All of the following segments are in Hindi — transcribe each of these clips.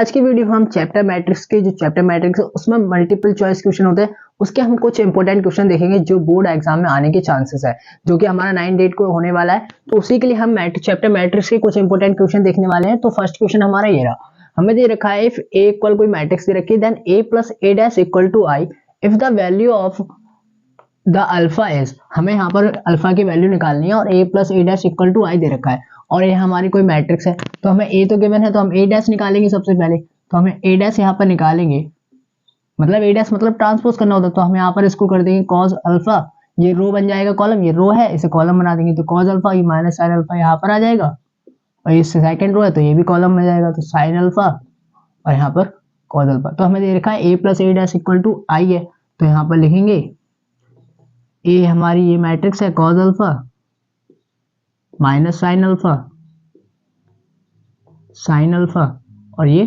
आज की वीडियो में हम चैप्टर मैट्रिक्स के जो चैप्टर मैट्रिक्स है उसमें मल्टीपल चॉइस क्वेश्चन होते हैं, उसके हम कुछ इंपॉर्टेंट क्वेश्चन देखेंगे जो बोर्ड एग्जाम में आने के चांसेस है, जो कि हमारा 9 डेट को होने वाला है। तो उसी के लिए हम चैप्टर मैट्रिक्स के कुछ इंपॉर्टेंट क्वेश्चन देखने वाले हैं। तो फर्स्ट क्वेश्चन हमारा ये रहा, हमें दे रखा है इफ ए इक्वल कोई मैट्रिक्स दे रखी है then A plus A dash equal to I if the value of the alpha is, हमें यहाँ पर अल्फा की वैल्यू निकालनी है और A plus A dash equal to I दे रखा है और ये हमारी कोई मैट्रिक्स है। तो हमें ए तो गिवन है तो हम ए डैश निकालेंगे सबसे पहले। तो हमें ए डैश यहाँ पर निकालेंगे, मतलब ए डैश मतलब ट्रांसपोज करना होता है। तो हम यहाँ पर इसको कर देंगे कॉस अल्फा, ये रो बन जाएगा कॉलम, ये रो है इसे कॉलम बना देंगे। तो कॉस अल्फा ये माइनस साइन अल्फा यहाँ पर आ जाएगा और ये सेकंड रो है तो ये भी कॉलम में जाएगा तो साइन अल्फा और यहाँ पर कॉस अल्फा। तो हमें दे रखा है A plus A dash equal to I है, तो यहाँ पर लिखेंगे ए हमारी ये मैट्रिक्स है cos alpha minus sine alpha और ये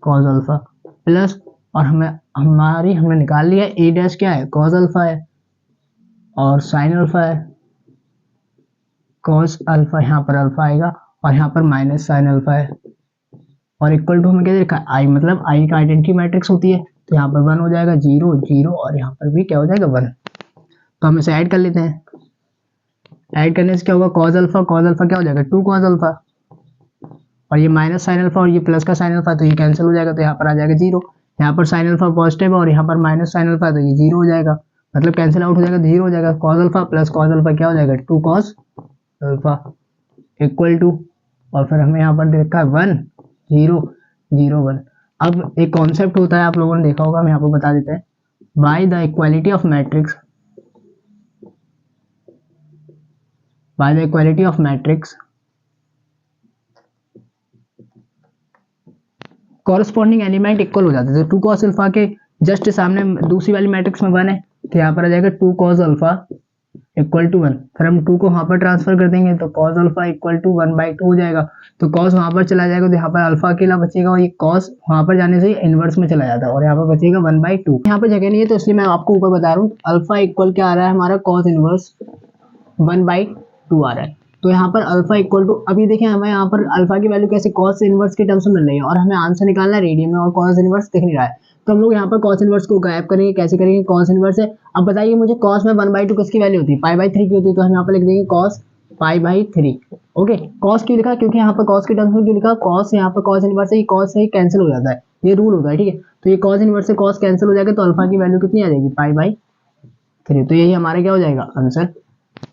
कॉस अल्फा प्लस, और हमने निकाल लिया ए डैश क्या है कॉस अल्फा है और साइन अल्फा है, कॉस अल्फा यहाँ पर अल्फा आएगा और यहाँ पर माइनस साइन अल्फा है और इक्वल टू हमें क्या देखा है आई, मतलब आई का आइडेंटिटी मैट्रिक्स होती है। तो यहाँ पर 1 हो जाएगा 0 0 और यहाँ पर भी क्या हो जाएगा 1। तो हम इसे ऐड कर लेते हैं, ऐड करने से क्या होगा कॉस अल्फा क्या हो जाएगा 2 कॉस अल्फा और ये माइनस साइन अल्फा और ये प्लस का साइन अल्फा तो ये कैंसिल हो जाएगा तो यहाँ पर आ जाएगा 0। यहाँ पर साइन अल्फा पॉजिटिव है और यहाँ पर माइनस साइन अल्फा तो ये 0 हो जाएगा, मतलब कैंसिल आउट हो जाएगा 0 हो जाएगा। Cos alpha plus cos alpha क्या हो जाएगा 2 कॉस अल्फा इक्वल टू, और फिर हमें यहाँ पर दे रखा है 1 0 0 1। अब एक कॉन्सेप्ट होता है आप लोगों ने देखा होगा, हम यहाँ पर बता देते हैं, by the equality of matrix corresponding element equal हो जाते हैं। तो 2 cos अल्फा के जस्ट सामने दूसरी वाली मैट्रिक्स में 1 है तो यहाँ पर आ जाएगा 2 cos अल्फा इक्वल टू 1। फिर हम 2 को वहां पर ट्रांसफर कर देंगे तो cos अल्फा इक्वल टू 1/2 हो जाएगा। तो cos वहां पर चला जाएगा तो यहाँ पर अल्फा अकेला बचेगा और ये cos वहां पर जाने से इनवर्स में चला जाता है और यहाँ पर बचेगा 1/2। यहाँ पर जगह नहीं है तो इसलिए मैं आपको ऊपर बता रहा हूँ अल्फा इक्वल क्या आ रहा है हमारा cos इनवर्स 1/2 आ रहा है। तो यहाँ पर अल्फा इक्वल टू, अभी देखिए हमें यहाँ पर अल्फा की वैल्यू कैसे cos इनवर्स के टर्म्स में मिल रही है और हमें आंसर निकालना है रेडियन में और cos इनवर्स दिख नहीं रहा है। तो हम लोग यहाँ पर cos इनवर्स को गायब करेंगे, कैसे करेंगे cos इनवर्स है। अब बताइए मुझे cos में 1/2 किसकी वैल्यू होती है पाई/3 की होती है, तो हम यहाँ पर लिख देंगे cos पाई/3। ओके, cos क्यों लिखा, क्योंकि यहाँ पर cos के टर्म्स में क्यों लिखा, cos यहाँ पर cos इनवर्स है, ये cos से कैंसिल हो जाता है, ये रूल होता है ठीक है। तो ये cos इनवर्स से cos कैंसिल हो जाएगा तो अल्फा की वैल्यू कितनी आ जाएगी पाई/3। तो यही हमारा क्या हो जाएगा आंसर।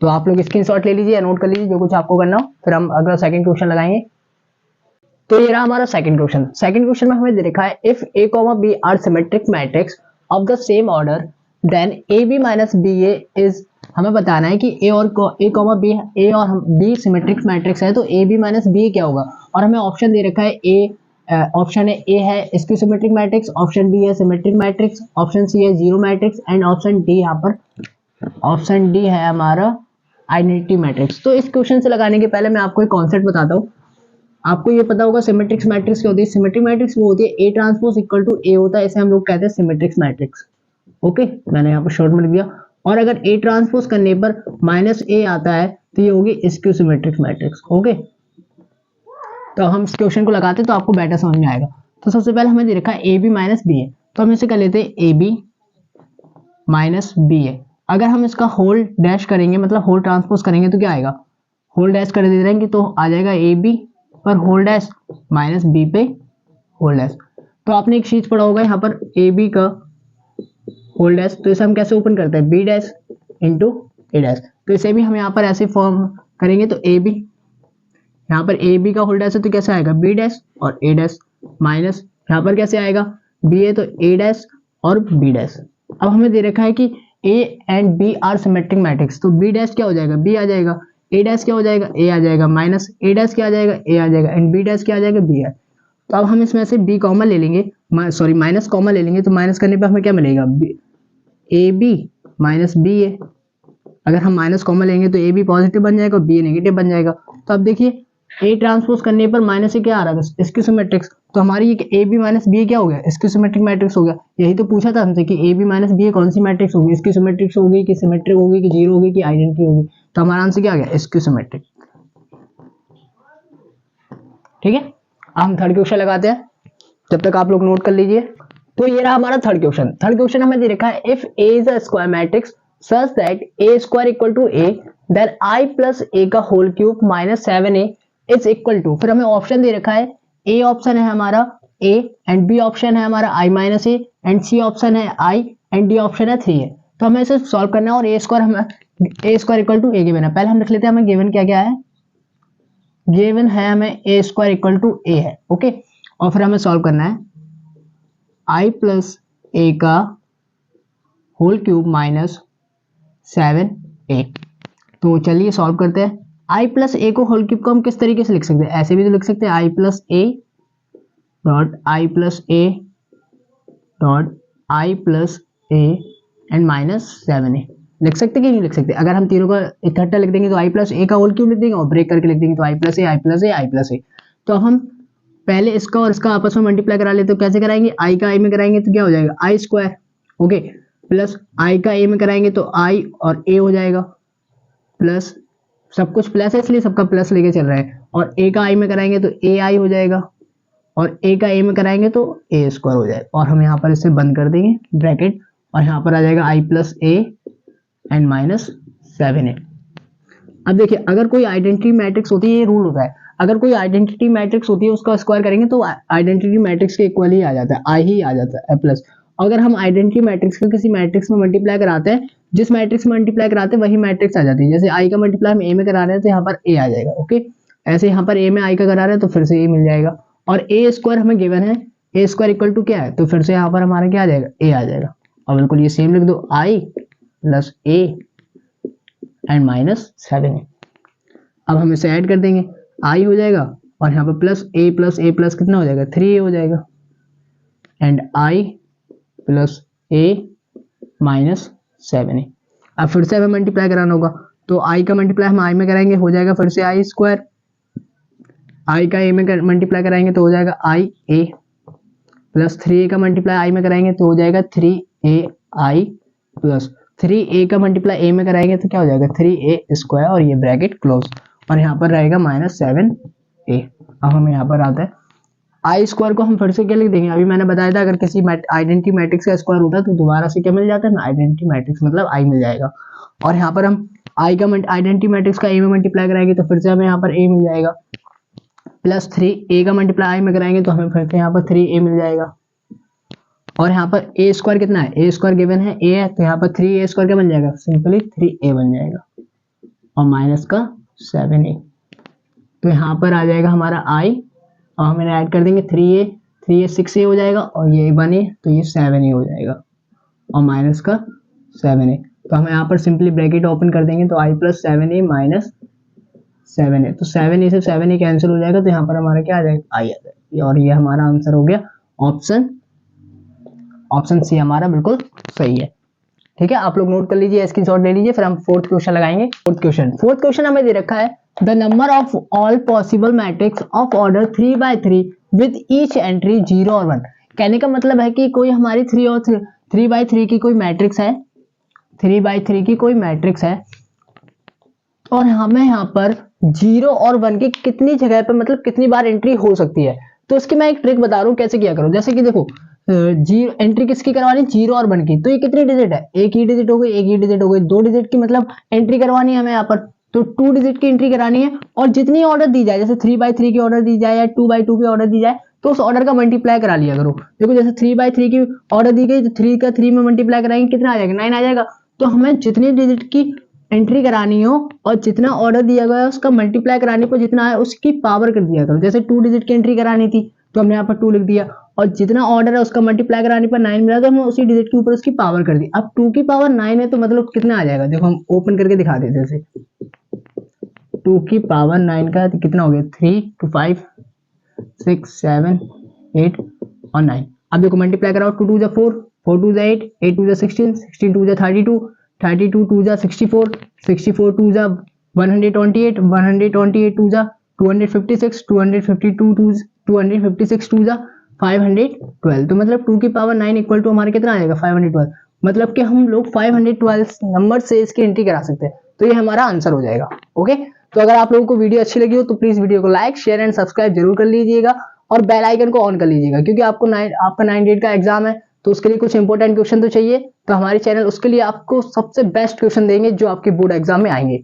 तो आप लोग स्क्रीनशॉट ले लीजिए या नोट कर लीजिए जो कुछ आपको करना हो, फिर हम अगला सेकंड क्वेश्चन लगाएंगे। तो ये रहा हमारा सेकंड क्वेश्चन। सेकंड क्वेश्चन में हमें दे रखा है if a, b are symmetric matrix of the same order then ab minus ba is, हमें बताना है कि a और b सिमेट्रिक मैट्रिक्स है तो ab माइनस ba क्या होगा। और हमें ऑप्शन दे रखा है ऑप्शन ए है इसकी सिमेट्रिक मैट्रिक्स, ऑप्शन बी है सिमेट्रिक मैट्रिक्स, ऑप्शन सी है zero matrix and option D यहाँ पर ऑप्शन डी है हमारा आइडेंटिटी मैट्रिक्स। तो इस क्वेश्चन से लगाने के पहले मैं आपको एक कॉन्सेप्ट बताता हूँ। आपको ये पता होगा सिमेट्रिक्स मैट्रिक्स क्या होती है। सिमेट्रिक मैट्रिक्स वो होती है ए ट्रांसपोज इक्वल टू ए होता है, इसे हम लोग कहते हैं सिमेट्रिक्स मैट्रिक्स। ओके, मैंने यहाँ पर शॉर्ट में लिख दिया। और अगर ए ट्रांसपोज करने पर माइनस ए आता है तो ये होगी स्क्यू सिमेट्रिक्स मैट्रिक्स। ओके, तो हम इस क्वेश्चन को लगाते हैं तो आपको बेटर समझ में आएगा। तो सबसे पहले हमें दे रखा है ए बी माइनस बी ए, तो हम इसे कर लेते हैं ए बी माइनस बी ए। अगर हम इसका होल डैश करेंगे मतलब होल ट्रांसपोज करेंगे तो क्या आएगा, होल डैश कर दे देंगे तो आ जाएगा ए बी पर होल डैश माइनस बी पे होल डैश। तो आपने एक चीज पढ़ा होगा यहाँ पर ए बी का होल डैश, तो इसे हम कैसे ओपन करते हैं बी डैश इंटू ए डैश। तो इसे भी हम यहाँ पर ऐसे फॉर्म करेंगे तो ए बी, यहाँ पर ए बी का होल डैश है तो कैसे आएगा बी डैश और ए डैश माइनस यहाँ पर कैसे आएगा बी है तो ए डैश और बी डैश। अब हमें दे रखा है कि a and b are symmetric matrix, तो b डैश क्या हो जाएगा b आ जाएगा, a डैश क्या हो जाएगा a आ जाएगा माइनस a डैश क्या आ जाएगा a आ जाएगा एंड b डैश क्या आ जाएगा b है। तो अब हम इसमें से b कॉमन ले लेंगे, सॉरी माइनस कॉमन ले लेंगे, तो माइनस करने पे हमें क्या मिलेगा ए बी माइनस बी ए। अगर हम माइनस कॉमन लेंगे तो ए बी पॉजिटिव बन जाएगा और बी नेगेटिव बन जाएगा। तो अब देखिए ए ट्रांसपोज करने पर माइनस से क्या आ रहा है स्क्यू सिमेट्रिक्स, तो हमारी ये ए बी माइनस बी क्या हो गया स्क्यू सिमेट्रिक मैट्रिक्स हो गया। यही तो पूछा था हमसे कि ए बी माइनस बी कौन सी मैट्रिक्स होगी, स्क्यू सिमेट्रिक्स होगी कि सिमेट्रिक होगी कि जीरो होगी कि आइडेंटिटी होगी। तो हमारा आंसर क्या आ गया स्क्यू सिमेट्रिक। ठीक है, अब हम थर्ड क्वेश्चन लगाते हैं। जब तक आप लोग नोट कर लीजिए। तो ये रहा हमारा थर्ड क्वेश्चन। थर्ड क्वेश्चन हमें दे रखा है if A is a square matrix such that A square equal to A then I plus A का whole cube minus 7a is equal to, फिर हमें ऑप्शन दे रखा है, ए ऑप्शन है हमारा a एंड बी ऑप्शन है हमारा i minus A and C option है i एंड डी ऑप्शन है 3 है। तो हमें इसे सॉल्व करना है और A square equal to A given है। पहले हम लिख लेते हैं हमें गिवन क्या क्या है। गिवन है हमें ए स्क्वायर इक्वल टू ए है, ओके। और फिर हमें सॉल्व करना है i प्लस ए का होल क्यूब माइनस 7a। तो चलिए सॉल्व करते हैं। i प्लस ए को होल क्यूब को हम किस तरीके से लिख सकते हैं, ऐसे भी तो लिख सकते हैं i plus A dot I plus A dot I plus A and minus 7a। लिख सकते कि नहीं लिख सकते? अगर हम तीनों का इकट्ठा लिख देंगे तो i प्लस ए का होल क्यूब लिख देंगे और ब्रेक करके लिख देंगे तो i plus A I plus A I plus A. तो हम पहले इसका और इसका आपस में मल्टीप्लाई करा लेते, तो कैसे कराएंगे, i का i में कराएंगे तो क्या हो जाएगा आई स्क्वायर, ओके, प्लस i का a में कराएंगे तो i और a हो जाएगा, प्लस सब कुछ प्लस है इसलिए सबका प्लस लेके चल रहा है, और a का i में कराएंगे तो ai हो जाएगा और a का a में कराएंगे तो a स्क्वायर हो जाएगा। और हम यहाँ पर इसे बंद कर देंगे ब्रैकेट और यहाँ पर आ जाएगा i plus A and minus 7a। अब देखिए अगर कोई आइडेंटिटी मैट्रिक्स होती है, ये रूल होता है, अगर कोई आइडेंटिटी मैट्रिक्स होती है उसका स्क्वायर करेंगे तो आइडेंटिटी मैट्रिक्स के इक्वल ही आ जाता है, आई ही आ जाता है प्लस। अगर हम आइडेंटिटी मैट्रिक्स को किसी मैट्रिक्स में मल्टीप्लाई कराते हैं, जिस मैट्रिक्स में मल्टीप्लाई कराते हैं वही मैट्रिक्स आ जाती है। जैसे आई का मल्टीप्लाई हम ए में करा रहे हैं तो यहाँ पर ए आ जाएगा, ओके। ऐसे यहाँ पर ए में आई का करा रहे हैं तो फिर से ए मिल जाएगा। और ए स्क्वायर हमें गिवन है, ए स्क्वायर इक्वल टू क्या है, तो फिर से यहाँ पर हमारा क्या आ जाएगा, ए आ जाएगा। और बिल्कुल ये सेम लिख दो, I plus A and minus 7a। अब हम इसे ऐड कर देंगे, आई हो जाएगा और यहाँ पर प्लस ए प्लस कितना हो जाएगा 3a हो जाएगा and I plus A minus 7a। अब फिर से हमें मल्टीप्लाई कराना होगा तो i का मल्टीप्लाई हम i में कराएंगे हो जाएगा फिर से आई स्क्वायर, i का a में मल्टीप्लाई कराएंगे तो हो जाएगा आई ए, प्लस 3a का मल्टीप्लाई i में कराएंगे तो हो जाएगा 3ai प्लस 3a का मल्टीप्लाई a में कराएंगे तो क्या हो जाएगा 3a स्क्वायर और ये ब्रैकेट क्लोज और यहाँ पर रहेगा माइनस 7a। अब हमें यहाँ पर आता है आई स्क्वायर को हम फिर से क्या लिख देंगे, अभी मैंने बताया था अगर किसी आइडेंटिटी मैट्रिक्स का स्क्वायर होता है तो दोबारा से क्या मिल जाता है, आइडेंटिटी मैट्रिक्स मतलब आई मिल जाएगा। और यहाँ पर हम आई का आइडेंटिटी मैट्रिक्स का ए में मल्टीप्लाई कराएंगे तो फिर से हमें यहाँ पर ए मिल जाएगा, प्लस 3a का मल्टीप्लाई आई में कराएंगे तो हमें फिर से यहाँ पर 3a मिल जाएगा। और यहाँ पर ए स्क्वायर कितना है, ए स्क्वायर गिवन है ए है तो यहाँ पर 3a स्क्वायर क्या बन जाएगा, सिंपली 3a बन जाएगा और माइनस का 7a। तो यहाँ पर आ जाएगा हमारा i और हम इन्हें ऐड कर देंगे 3a 6a हो जाएगा और ये 1a तो ये 7a हो जाएगा और माइनस का 7a। तो हम यहाँ पर सिंपली ब्रैकेट ओपन कर देंगे तो i plus 7a minus 7a, तो 7a से 7a कैंसिल हो जाएगा तो यहाँ पर हमारा क्या आ जाएगा, i आ जाएगा। और ये हमारा आंसर हो गया ऑप्शन सी हमारा बिल्कुल सही है। ठीक है, आप लोग नोट कर लीजिए, स्क्रीनशॉट ले लीजिए। फिर हम फोर्थ क्वेश्चन लगाएंगे। फोर्थ क्वेश्चन हमें दे रखा है the number of all possible matrix of order 3x3 with each entry 0 और 1। कहने का मतलब है कि कोई हमारी 3x3 की कोई मैट्रिक्स है, 3x3 की कोई मैट्रिक्स है और हमें यहाँ पर 0 और 1 की कितनी जगह पर मतलब कितनी बार एंट्री हो सकती है। तो इसकी मैं एक ट्रिक बता रहा हूँ कैसे किया करो। जैसे कि देखो जीरो एंट्री किसकी करवानी, 0 और 1 की, तो ये कितनी डिजिट है, एक ही डिजिट हो गई, 2 डिजिट की मतलब एंट्री करवानी है हमें यहाँ पर, तो 2 डिजिट की एंट्री करानी है। और जितनी ऑर्डर दी जाए, जैसे 3x3 की ऑर्डर दी जाए या 2x2 की ऑर्डर दी जाए तो उस ऑर्डर का मल्टीप्लाई करा लिया करो। देखो जैसे 3x3 की ऑर्डर दी गई तो 3 का 3 में मल्टीप्लाई कराएंगे कितना आ जाएगा, 9 आ जाएगा। तो हमें जितनी डिजिट की एंट्री करानी हो और जितना ऑर्डर दिया गया है उसका मल्टीप्लाई कराने पर जितना है उसकी पावर कर दिया करो। जैसे 2 डिजिट की एंट्री करानी थी तो हमने यहाँ पर 2 लिख दिया और जितना ऑर्डर है उसका मल्टीप्लाई कराने पर 9 मिला तो हमने उसी डिजिट के ऊपर उसकी पावर कर दी। अब 2 की पावर 9 है तो मतलब कितना आ जाएगा, देखो हम ओपन करके दिखा देते हैं। 2 की पावर 9 का तो कितना हो गया, 3 2 5 6 7 8 और 9। अब देखो मल्टीप्लाई कराओ, 2 2 4 4 2 8 8 2 16 16 2 32 32 2 64 64 2 128 128 2 256 252 256 2 512। तो मतलब 2 की पावर 9 इक्वल टू हमारे कितना आ जाएगा 512। मतलब कि हम लोग 512 नंबर से इसकी एंट्री करा सकते हैं। तो ये हमारा आंसर हो जाएगा। ओके, तो अगर आप लोगों को वीडियो अच्छी लगी हो तो प्लीज वीडियो को लाइक शेयर एंड सब्सक्राइब जरूर कर लीजिएगा और बेल आइकन को ऑन कर लीजिएगा, क्योंकि आपका 98 का एग्जाम है तो उसके लिए कुछ इंपॉर्टेंट क्वेश्चन तो चाहिए। तो हमारे चैनल उसके लिए आपको सबसे बेस्ट क्वेश्चन देंगे जो आपके बोर्ड एग्जाम में आएंगे।